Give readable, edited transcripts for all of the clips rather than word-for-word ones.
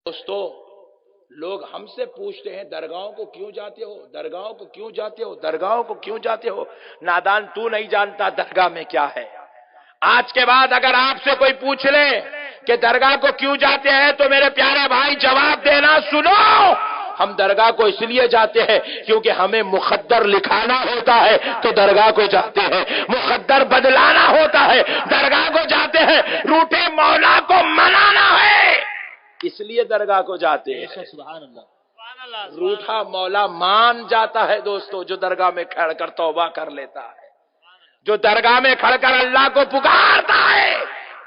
دوستو لوگ ہم سے پوچھتے ہیں درگاہوں کو کیوں جاتے ہو، درگاہوں کو کیوں جاتے ہو، درگاہوں کو کیوں جاتے ہو؟ نادان تو نہیں جانتا درگاہ میں کیا ہے۔ آج کے بعد اگر آپ سے کوئی پوچھ لے کہ درگاہ کو کیوں جاتے ہیں تو میرے پیارے بھائی جواب دینا، سنو، ہم درگاہ کو اس لیے جاتے ہیں کیونکہ ہمیں مقدر لکھانا ہوتا ہے تو درگاہ کو جاتے ہیں، مقدر بدلانا ہوتا ہے درگاہ کو جاتے ہیں، روٹے مولا کو منانا ہے اس لیے درگاہ کو جاتے ہیں۔ سبحان اللہ، روٹھا مولا مان جاتا ہے دوستو جو درگاہ میں کھڑ کر توبہ کر لیتا ہے، جو درگاہ میں کھڑ کر اللہ کو پکارتا ہے،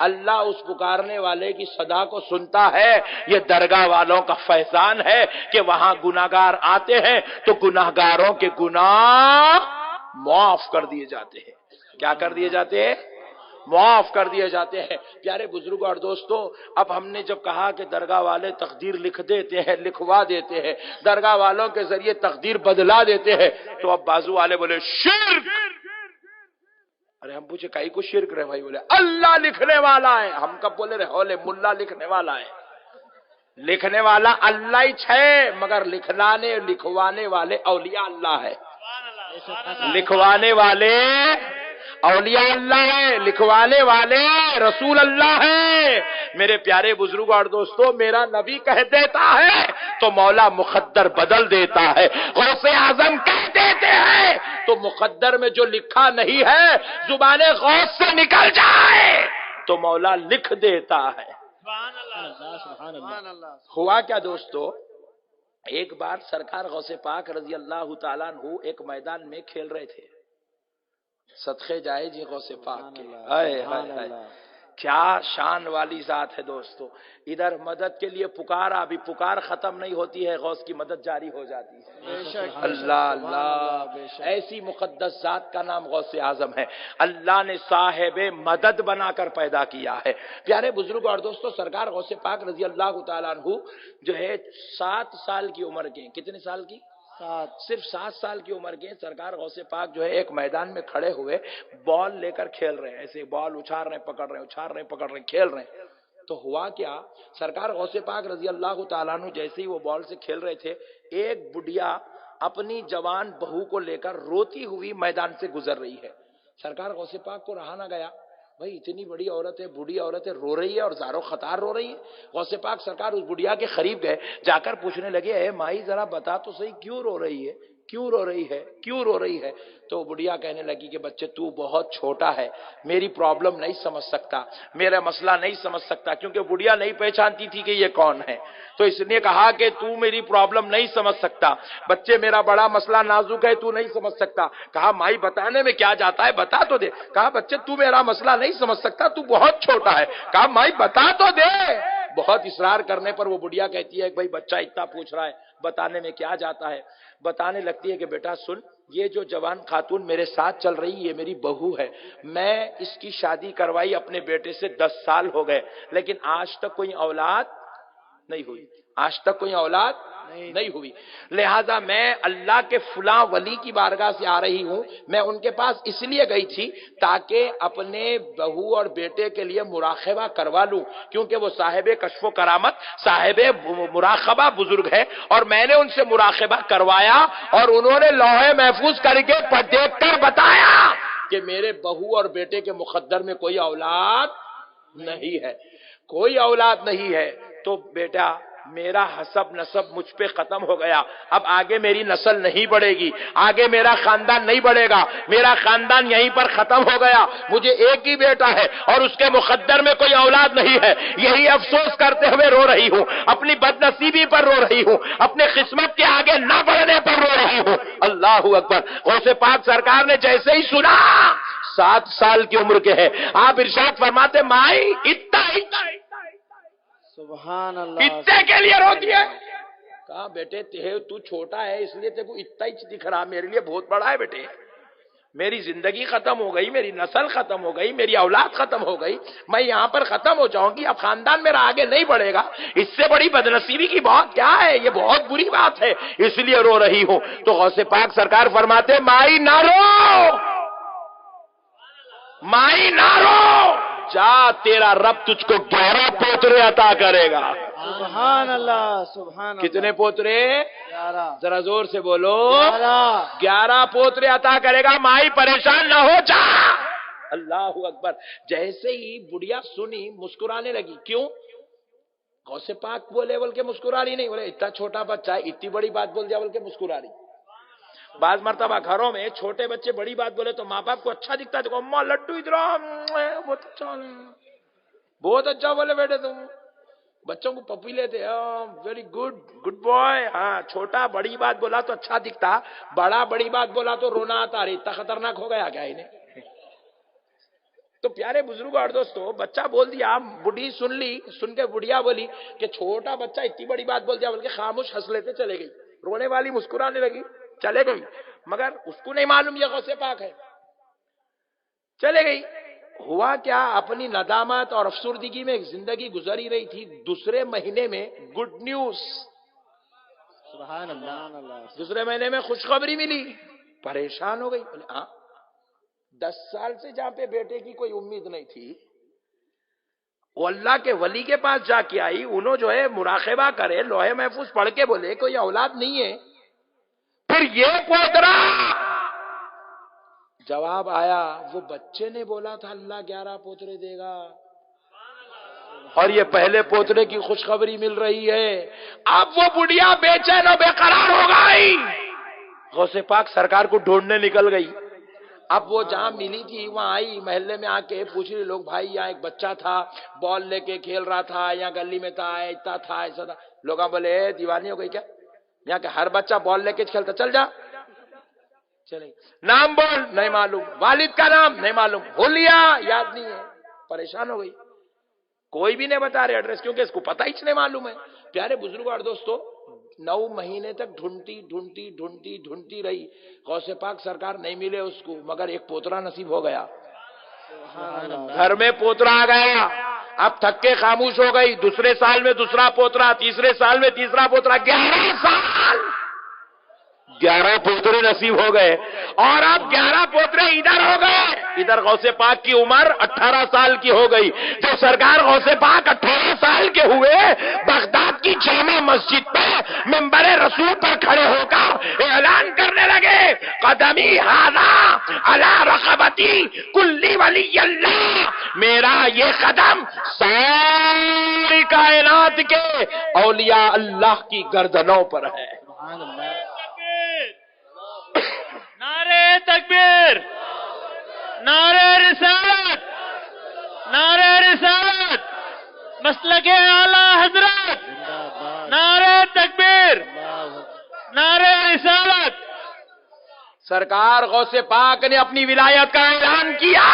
اللہ اس پکارنے والے کی صدا کو سنتا ہے۔ یہ درگاہ والوں کا فیضان ہے کہ وہاں گناہگار آتے ہیں تو گناہگاروں کے گناہ معاف کر دیے جاتے ہیں۔ کیا کر دیے جاتے ہیں؟ معاف کر دیے جاتے ہیں۔ پیارے بزرگوں اور دوستوں، اب ہم نے جب کہا کہ درگاہ والے تقدیر لکھ دیتے ہیں، لکھوا دیتے ہیں، درگاہ والوں کے ذریعے تقدیر بدلا دیتے ہیں، تو اب بازو والے بولے شرک۔ ارے ہم پوچھے کئی کو شرک رہے بھائی؟ بولے اللہ لکھنے والا ہے۔ ہم کب بولے رہے ہولے ملا لکھنے والا ہے؟ لکھنے والا اللہ ہی ہے، مگر لکھوانے والے اولیاء اللہ ہے۔ لکھوانے والے اولیاء اللہ ہے، لکھوانے والے رسول اللہ ہے۔ میرے پیارے بزرگوں اور دوستوں، میرا نبی کہہ دیتا ہے تو مولا مقدر بدل دیتا ہے، غوث اعظم کہہ دیتے ہیں تو مقدر میں جو لکھا نہیں ہے زبان غوث سے نکل جائے تو مولا لکھ دیتا ہے۔ سبحان اللہ۔ ہوا کیا دوستو، ایک بار سرکار غوث پاک رضی اللہ تعالیٰ عنہ ایک میدان میں کھیل رہے تھے، صدقے جائے جی غوث پاک کے، ہائے ہائے ہائے کیا شان والی ذات ہے دوستو۔ ادھر مدد کے لیے پکارا، ابھی پکار ختم نہیں ہوتی ہے غوث کی مدد جاری ہو جاتی ہے۔ اللہ اللہ، ایسی مقدس ذات کا نام غوث اعظم ہے، اللہ نے صاحب مدد بنا کر پیدا کیا ہے۔ پیارے بزرگوں اور دوستو، سرکار غوث پاک رضی اللہ تعالیٰ عنہ جو ہے 7 سال کی عمر کے، کتنے سال کی؟ صرف 7 سال کی عمر کے سرکار غوث پاک جو ہے ایک میدان میں کھڑے ہوئے بال لے کر کھیل رہے ہیں، ایسے بال اچھال رہے ہیں، پکڑ رہے ہیں، اچھال رہے ہیں، پکڑ رہے ہیں، کھیل رہے ہیں۔ تو ہوا کیا، سرکار غوث پاک رضی اللہ تعالیٰ عنہ جیسے ہی وہ بال سے کھیل رہے تھے، ایک بڑھیا اپنی جوان بہو کو لے کر روتی ہوئی میدان سے گزر رہی ہے۔ سرکار غوث پاک کو رہا نہ گیا، بھائی اتنی بڑی عورت ہے، بوڑھی عورت ہے، رو رہی ہے اور زارو خطار رو رہی ہے۔ غوث پاک سرکار اس بڑھیا کے قریب گئے، جا کر پوچھنے لگے، اے مائی ذرا بتا تو صحیح کیوں رو رہی ہے، کیوں رو رہی ہے، کیوں رو رہی ہے؟ تو بڑھیا کہنے لگی کہ بچے تو بہت چھوٹا ہے، میری پرابلم نہیں سمجھ سکتا، میرا مسئلہ نہیں سمجھ سکتا، کیونکہ بڑھیا نہیں پہچانتی تھی کہ یہ کون ہے، تو اس نے کہا کہ تو میری پرابلم نہیں سمجھ سکتا، بچے میرا بڑا مسئلہ نازک ہے، تو نہیں سمجھ سکتا۔ کہا مائی بتانے میں کیا جاتا ہے، بتا تو دے۔ کہا بچے تو میرا مسئلہ نہیں سمجھ سکتا، تو بہت چھوٹا ہے۔ کہا مائی بتا تو دے۔ بہت اصرار کرنے پر وہ بڑھیا کہتی ہے کہ بھائی بچہ اتنا پوچھ رہا ہے، بتانے میں کیا جاتا ہے۔ بتانے لگتی ہے کہ بیٹا سن، یہ جو جوان خاتون میرے ساتھ چل رہی یہ میری بہو ہے، میں اس کی شادی کروائی اپنے بیٹے سے 10 سال ہو گئے، لیکن آج تک کوئی اولاد نہیں ہوئی، آج تک کوئی اولاد نہیں ہوئی، لہذا میں اللہ کے فلاں ولی کی بارگاہ سے آ رہی ہوں، میں ان کے پاس اس لیے گئی تھی تاکہ اپنے بہو اور بیٹے کے لیے مراقبہ کروا لوں، کیونکہ وہ صاحب کشف و کرامت، صاحب مراقبہ بزرگ ہے، اور میں نے ان سے مراقبہ کروایا اور انہوں نے لوح محفوظ کر کے دیکھ کر بتایا کہ میرے بہو اور بیٹے کے مقدر میں کوئی اولاد نہیں ہے، کوئی اولاد نہیں ہے۔ تو بیٹا میرا حسب نسب مجھ پہ ختم ہو گیا، اب آگے میری نسل نہیں بڑھے گی، آگے میرا خاندان نہیں بڑھے گا، میرا خاندان یہیں پر ختم ہو گیا، مجھے ایک ہی بیٹا ہے اور اس کے مقدر میں کوئی اولاد نہیں ہے، یہی افسوس کرتے ہوئے رو رہی ہوں، اپنی بد نصیبی پر رو رہی ہوں، اپنے قسمت کے آگے نہ بڑھنے پر رو رہی ہوں۔ اللہ اکبر۔ غوث پاک سرکار نے جیسے ہی سنا 7 سال کی عمر کے ہے، آپ ارشاد فرماتے مائی اتنا سبحان اللہ، اتنے کے لیے روتی ہے۔ کہا بیٹے تو چھوٹا ہے اس لیے تیرے کو اتنا ہی دکھ رہا، میرے لیے بہت بڑا ہے بیٹے، میری زندگی ختم ہو گئی، میری نسل ختم ہو گئی، میری اولاد ختم ہو گئی، میں یہاں پر ختم ہو جاؤں گی، اب خاندان میرا آگے نہیں بڑھے گا، اس سے بڑی بدنصیبی کی بات کیا ہے، یہ بہت بری بات ہے، اس لیے رو رہی ہوں۔ تو غوث پاک سرکار فرماتے مائی نہ رو، مائی نہ رو، جا تیرا رب تجھ کو 11 پوترے عطا کرے گا. سبحان اللہ سبحان اللہ. کتنے پوترے؟ 11. ذرا زور سے بولو. 11 پوترے عطا کرے گا. مائی پریشان نہ ہو جا. اللہ اکبر. جیسے ہی بڑھیا سنی مسکرانے لگی. کیوں؟ غوث پاک بولے بول کے مسکرا رہی نہیں. بولے اتنا چھوٹا بچہ ہے اتنی بڑی بات بول دیا بول کے مسکرا رہی. بعض مرتبہ گھروں میں چھوٹے بچے بڑی بات بولے تو ماں باپ کو اچھا دکھتا ہے. دیکھو اماں لڈو ادھر بہت اچھا بہت اچھا بولے بیٹے تم. بچوں کو پپی لیتے ویری گڈ گڈ بوائے. ہاں چھوٹا بڑی بات بولا تو اچھا دکھتا, بڑا بڑی بات بولا تو رونا آتا. رہی اتنا خطرناک ہو گیا کیا انہیں؟ تو پیارے بزرگ اور دوستو, بچہ بول دیا, بڑھی سن لی, سن کے بڑھیا بولی کہ چھوٹا بچہ اتنی بڑی بات بول دیا بول کے خاموش ہنس لیتے چلے گئی. رونے والی مسکرانے لگی چلے گئی. مگر اس کو نہیں معلوم یہ غوث پاک ہے. چلے گئی. ہوا کیا, اپنی ندامت اور افسردگی میں ایک زندگی گزری رہی تھی. دوسرے مہینے میں گڈ نیوز, سبحان اللہ. دوسرے مہینے میں خوشخبری ملی. پریشان ہو گئی. بولے ہاں 10 سال سے جہاں پہ بیٹے کی کوئی امید نہیں تھی, وہ اللہ کے ولی کے پاس جا کے آئی. انہوں جو ہے مراقبہ کرے, لوہے محفوظ پڑھ کے بولے کوئی اولاد نہیں ہے. پھر یہ پوترا جواب آیا, وہ بچے نے بولا تھا اللہ 11 پوترے دے گا, اور یہ پہلے پوترے کی خوشخبری مل رہی ہے. اب وہ بڑھیا بے چین و بے قرار ہو گئی. غوث پاک سرکار کو ڈھونڈنے نکل گئی. اب وہ جہاں ملی تھی وہاں آئی, محلے میں آ کے پوچھ رہی لوگ, بھائی یہاں ایک بچہ تھا بال لے کے کھیل رہا تھا, یہاں گلی میں تھا, اتنا تھا ایسا تھا. لوگ بولے دیوانی ہو گئی کیا, یہاں کہ ہر بچہ بال لے کے کھیلتا, چل جا. چلے, نام بول, نہیں معلوم. والد کا نام نہیں معلوم, حلیہ یاد نہیں ہے. پریشان ہو گئی. کوئی بھی نہیں بتا رہے ایڈریس, کیونکہ اس کو پتہ ہی نہیں معلوم ہے. پیارے بزرگوں اور دوستو, 9 مہینے تک ڈھونڈتی رہی. غوث پاک سرکار نہیں ملے اس کو, مگر ایک پوترا نصیب ہو گیا. گھر میں پوترا آ گیا. اب تھک کے خاموش ہو گئی. دوسرے سال میں دوسرا پوترا, تیسرے سال میں تیسرا پوترا. 11 سال 11 پوترے نصیب ہو گئے. اور اب 11 پوترے ادھر ہو گئے. ادھر غوث پاک کی عمر 18 سال کی ہو گئی. جب سرکار غوث پاک 18 سال کے ہوئے, بغداد کی جامع مسجد پہ منبر رسول پر کھڑے ہو کر اعلان کرنے لگے, قدمی ھذا علی رقبتی کل ولی اللہ. میرا یہ قدم ساری کائنات کے اولیاء اللہ کی گردنوں پر ہے. سبحان اللہ. نعرہ تکبیر, نعرہ رسالت, نعرہ رسالت, مسلک اعلی حضرت, نعرہ تکبیر, نعرہ رسالت. سرکار غوث پاک نے اپنی ولایت کا اعلان کیا.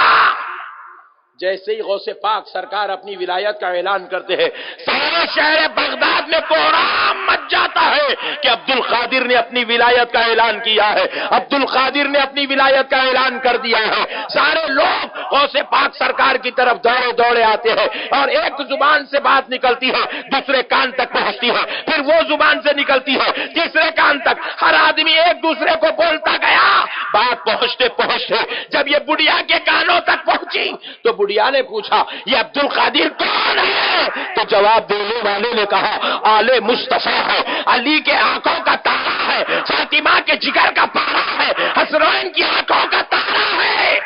جیسے ہی غوث پاک سرکار اپنی ولایت کا اعلان کرتے ہیں, سارے شہر بغداد میں کوہرام مچ جاتا ہے کہ عبد القادر نے اپنی ولایت کا اعلان کیا ہے, عبد القادر نے اپنی ولایت کا اعلان کر دیا ہے. سارے لوگ غوث پاک سرکار کی طرف دوڑے دوڑے آتے ہیں, اور ایک زبان سے بات نکلتی ہے دوسرے کان تک پہنچتی ہے, پھر وہ زبان سے نکلتی ہے تیسرے کان تک. ہر آدمی ایک دوسرے کو بولتا گیا. بات پہنچتے پہنچتے جب یہ بڑھیا کے کانوں تک پہنچی تو بڑھیا نے پوچھا, یہ عبد القادر کون ہے؟ تو جواب دینے والے نے کہا, آل مصطفیٰ ہے, علی کے آنکھوں کا تارا ہے, فاطمہ کے جگر کا پارا ہے, حسنین کی آنکھوں کا تارا ہے,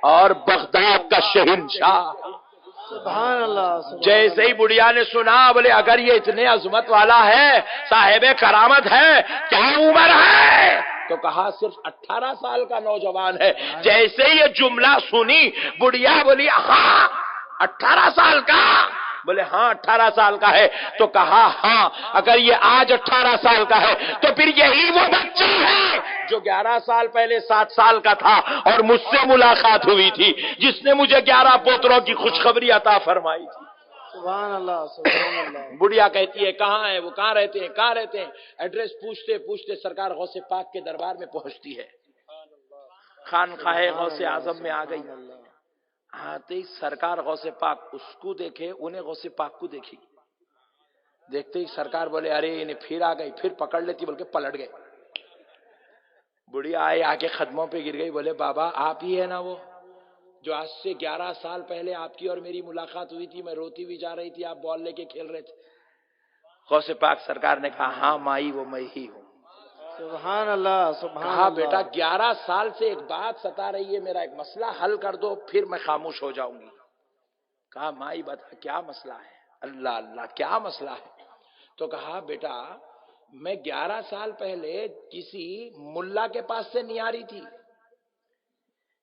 اور بغداد کا شہنشاہ. سبحان اللہ. جیسے ہی بڑھیا نے سنا, بولے اگر یہ اتنے عظمت والا ہے, صاحب کرامت ہے, کیا عمر ہے؟ تو کہا صرف 18 سال کا نوجوان ہے. جیسے یہ جملہ سنی بڑھیا بولی, ہاں 18 سال کا. بولے ہاں 18 سال کا ہے. تو کہا ہاں اگر یہ آج 18 سال کا ہے تو پھر یہی وہ بچہ ہے جو 11 سال پہلے 7 سال کا تھا اور مجھ سے ملاقات ہوئی تھی, جس نے مجھے 11 پوتروں کی خوشخبری عطا فرمائی تھی. سبحان اللہ. سبحان اللہ. بڑھیا کہتی ہے کہاں ہے وہ, کہاں رہتے ہیں, کہاں رہتے ہیں. ایڈریس پوچھتے پوچھتے سرکار غوث پاک کے دربار میں پہنچتی ہے. خانقاہ غوث اعظم میں آ گئی. آتے ہی سرکار غوث پاک اس کو دیکھے, انہیں غوث پاک کو دیکھی. دیکھتے ہی سرکار بولے ارے انہیں پھر آ گئی, پھر پکڑ لیتی بول کے پلٹ گئے. بڑھیا آئے, آ کے قدموں پہ گر گئی. بولے بابا آپ ہی ہے نا وہ جو آج سے 11 سال پہلے آپ کی اور میری ملاقات ہوئی تھی، میں روتی ہوئی جا رہی تھی، آپ بال لے کے کھیل رہے تھے. غوث پاک سرکار نے کہا ہاں مائی وہ میں ہی ہوں. سبحان اللہ سبحان کہا اللہ. بیٹا 11 سال سے ایک بات ستا رہی ہے، میرا ایک مسئلہ حل کر دو پھر میں خاموش ہو جاؤں گی. کہا مائی بتا کیا مسئلہ ہے؟ اللہ اللہ کیا مسئلہ ہے؟ تو کہا بیٹا میں 11 سال پہلے کسی ملا کے پاس سے نہیں آ رہی تھی،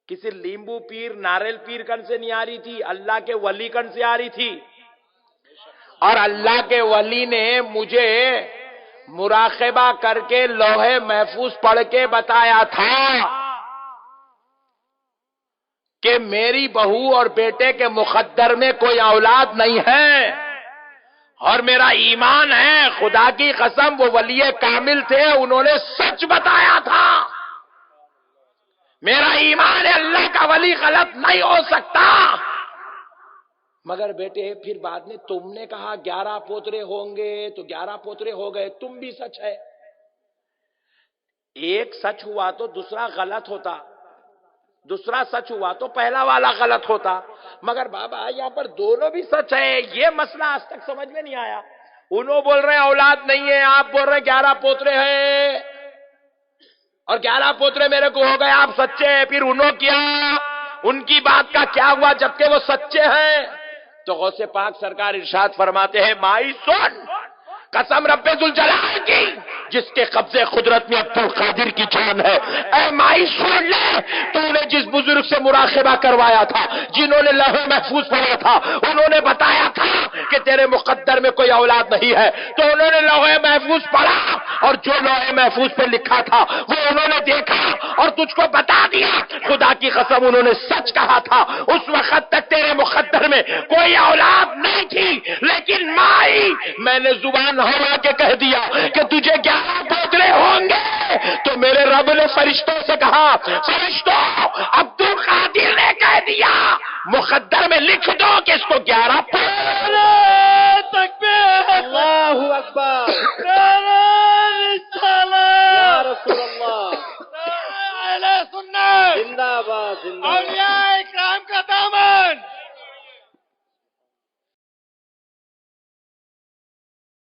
کسی لیمبو پیر ناریل پیر کن سے نہیں آ رہی تھی، اللہ کے ولی کن سے آ رہی تھی. اور اللہ کے ولی نے مجھے مراقبہ کر کے لوح محفوظ پڑھ کے بتایا تھا کہ میری بہو اور بیٹے کے مقدر میں کوئی اولاد نہیں ہے، اور میرا ایمان ہے خدا کی قسم وہ ولی کامل تھے، انہوں نے سچ بتایا تھا. میرا ایمان ہے اللہ کا ولی غلط نہیں ہو سکتا. مگر بیٹے پھر بعد میں تم نے کہا 11 پوترے ہوں گے تو 11 پوترے ہو گئے، تم بھی سچ ہے. ایک سچ ہوا تو دوسرا غلط ہوتا، دوسرا سچ ہوا تو پہلا والا غلط ہوتا. مگر بابا یہاں پر دونوں بھی سچ ہے، یہ مسئلہ آج تک سمجھ میں نہیں آیا. انہوں بول رہے ہیں اولاد نہیں ہے، آپ بول رہے ہیں 11 پوترے ہیں، اور 11 پوترے میرے کو ہو گئے، آپ سچے ہیں. پھر انہوں کیا، ان کی بات کا کیا ہوا جبکہ وہ سچے ہیں؟ تو غوث پاک سرکار ارشاد فرماتے ہیں مائی سن، قسم رب ذوالجلال کی جس کے قبضے قدرت میں عبد القادر کی جان ہے، اے مائی سن لے، تو نے جس بزرگ سے مراقبہ کروایا تھا، جنہوں نے لوح محفوظ پڑھا تھا، انہوں نے بتایا تھا کہ تیرے مقدر میں کوئی اولاد نہیں ہے، تو انہوں نے لوح محفوظ پڑھا اور جو لوح محفوظ پہ لکھا تھا وہ انہوں نے دیکھا اور تجھ کو بتا دیا. خدا کی قسم انہوں نے سچ کہا تھا، اس وقت تک تیرے مقدر میں کوئی اولاد نہیں تھی، لیکن مائی میں نے زبان ہلا کے کہہ دیا کہ تجھے 11 پوترے ہوں گے. تو میرے رب نے فرشتوں سے کہا فرشتوں عبد القادر نے کہہ دیا مقدر میں لکھ دو کہ اس کو 11 پوترے. اللہ اکبر. یا رسول اللہ زندہ باد زندہ باد.